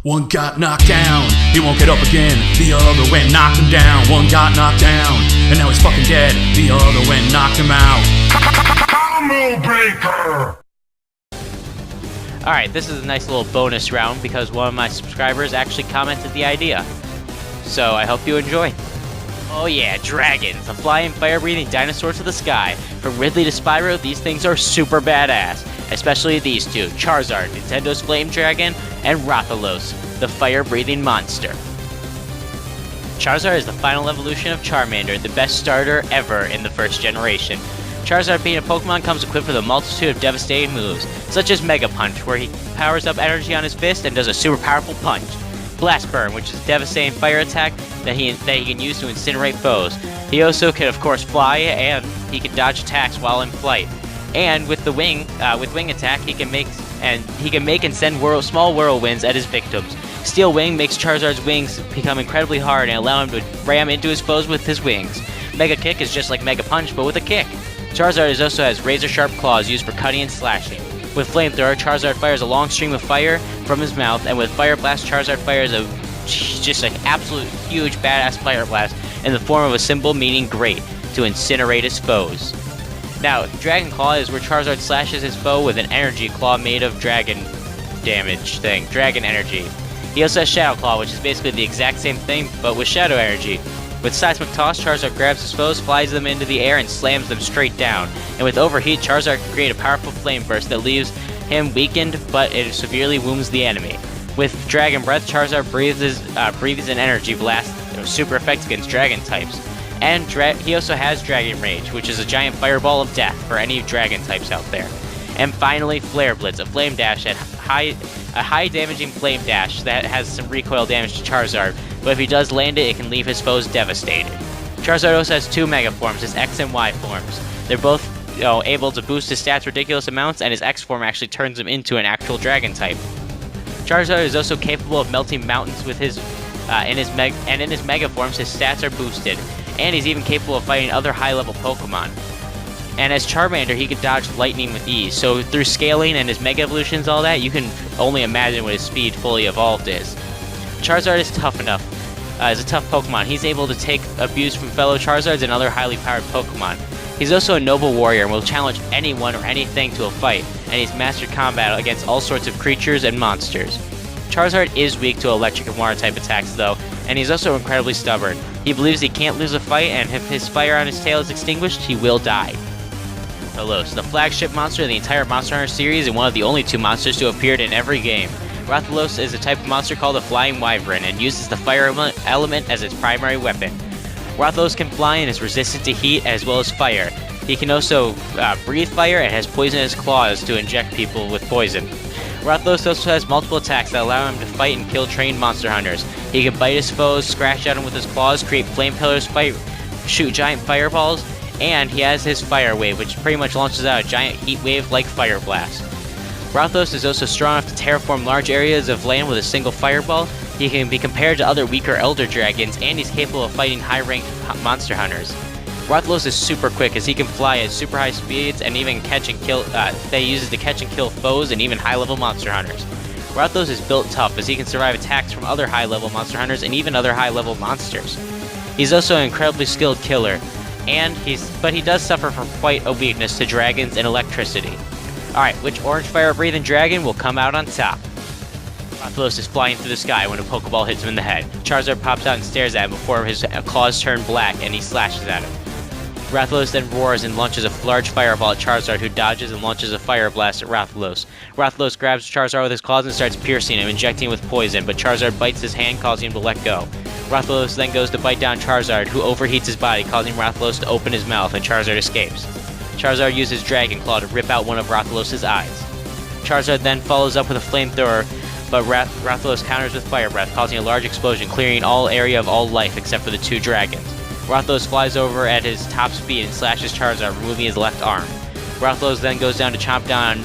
One got knocked down, he won't get up again. The other went knocked him down. One got knocked down, and now he's fucking dead. The other went knocked him out. Combo Breaker! Alright, this is a nice little bonus round because one of my subscribers actually commented the idea. So I hope you enjoy. Oh yeah, dragons, a flying, fire-breathing dinosaur to the sky. From Ridley to Spyro, these things are super badass. Especially these two, Charizard, Nintendo's Flame Dragon, and Rathalos, the fire-breathing monster. Charizard is the final evolution of Charmander, the best starter ever in the first generation. Charizard being a Pokemon comes equipped with a multitude of devastating moves, such as Mega Punch, where he powers up energy on his fist and does a super powerful punch. Blast Burn, which is a devastating fire attack that he can use to incinerate foes. He also can, of course, fly, and he can dodge attacks while in flight. And with the wing attack, he can make and send small whirlwinds at his victims. Steel Wing makes Charizard's wings become incredibly hard and allow him to ram into his foes with his wings. Mega Kick is just like Mega Punch, but with a kick. Charizard also has razor-sharp claws used for cutting and slashing. With Flamethrower, Charizard fires a long stream of fire from his mouth, and with Fire Blast, Charizard fires just an absolute huge badass Fire Blast in the form of a symbol meaning great to incinerate his foes. Now, Dragon Claw is where Charizard slashes his foe with an energy claw made of dragon energy. He also has Shadow Claw, which is basically the exact same thing, but with shadow energy. With Seismic Toss, Charizard grabs his foes, flies them into the air, and slams them straight down. And with Overheat, Charizard can create a powerful flame burst that leaves him weakened, but it severely wounds the enemy. With Dragon Breath, Charizard breathes an energy blast that was super effective against dragon types. And he also has Dragon Rage, which is a giant fireball of death for any dragon types out there. And finally, Flare Blitz, a flame dash a high damaging flame dash that has some recoil damage to Charizard, but if he does land it, it can leave his foes devastated. Charizard also has two Mega Forms, his X and Y forms. They're both able to boost his stats ridiculous amounts, and his X form actually turns him into an actual dragon type. Charizard is also capable of melting mountains with his in his Mega Forms, his stats are boosted, and he's even capable of fighting other high-level Pokemon. And as Charmander, he can dodge lightning with ease, so through scaling and his Mega Evolutions, all that, you can only imagine what his speed fully evolved is. Charizard is tough enough. Is a tough Pokemon. He's able to take abuse from fellow Charizards and other highly powered Pokemon. He's also a noble warrior and will challenge anyone or anything to a fight, and he's mastered combat against all sorts of creatures and monsters. Charizard is weak to electric and water type attacks though, and he's also incredibly stubborn. He believes he can't lose a fight, and if his fire on his tail is extinguished, he will die. Rathalos, the flagship monster of the entire Monster Hunter series and one of the only two monsters to appear in every game. Rathalos is a type of monster called a Flying Wyvern and uses the fire element as its primary weapon. Rathalos can fly and is resistant to heat as well as fire. He can also breathe fire and has poisonous claws to inject people with poison. Rathalos also has multiple attacks that allow him to fight and kill trained monster hunters. He can bite his foes, scratch at them with his claws, create flame pillars, shoot giant fireballs, and he has his Fire Wave, which pretty much launches out a giant heat wave like Fire Blast. Rathalos is also strong enough to terraform large areas of land with a single fireball. He can be compared to other weaker Elder Dragons, and he's capable of fighting high-ranked monster hunters. Rathalos is super quick as he can fly at super high speeds and even catch and kill that he uses to catch and kill foes and even high-level monster hunters. Rathalos is built tough as he can survive attacks from other high-level monster hunters and even other high-level monsters. He's also an incredibly skilled killer, but he does suffer from quite a weakness to dragons and electricity. Alright, which orange fire-breathing dragon will come out on top? Rathalos is flying through the sky when a Pokeball hits him in the head. Charizard pops out and stares at him before his claws turn black and he slashes at him. Rathalos then roars and launches a large fireball at Charizard, who dodges and launches a fire blast at Rathalos. Rathalos grabs Charizard with his claws and starts piercing him, injecting him with poison, but Charizard bites his hand, causing him to let go. Rathalos then goes to bite down Charizard, who overheats his body, causing Rathalos to open his mouth, and Charizard escapes. Charizard uses Dragon Claw to rip out one of Rathalos' eyes. Charizard then follows up with a flamethrower, but Rathalos counters with Fire Breath, causing a large explosion, clearing all area of all life except for the two dragons. Rathalos flies over at his top speed and slashes Charizard, removing his left arm. Rathalos then goes down to chomp down on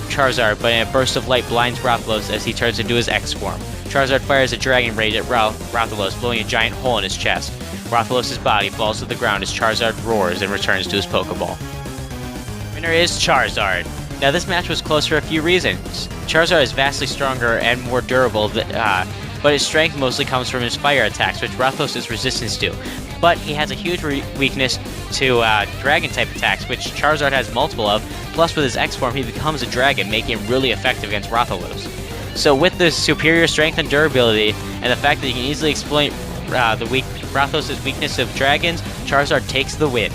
Charizard, but in a burst of light blinds Rathalos as he turns into his X form. Charizard fires a Dragon Rage at Rathalos, blowing a giant hole in his chest. Rathalos' body falls to the ground as Charizard roars and returns to his Pokeball. Winner is Charizard. Now this match was close for a few reasons. Charizard is vastly stronger and more durable, but his strength mostly comes from his fire attacks, which Rathalos is resistant to. But he has a huge weakness to dragon-type attacks, which Charizard has multiple of, plus with his X-Form he becomes a dragon, making him really effective against Rathalos. So with this superior strength and durability, and the fact that he can easily exploit Rathalos' weakness of dragons, Charizard takes the win.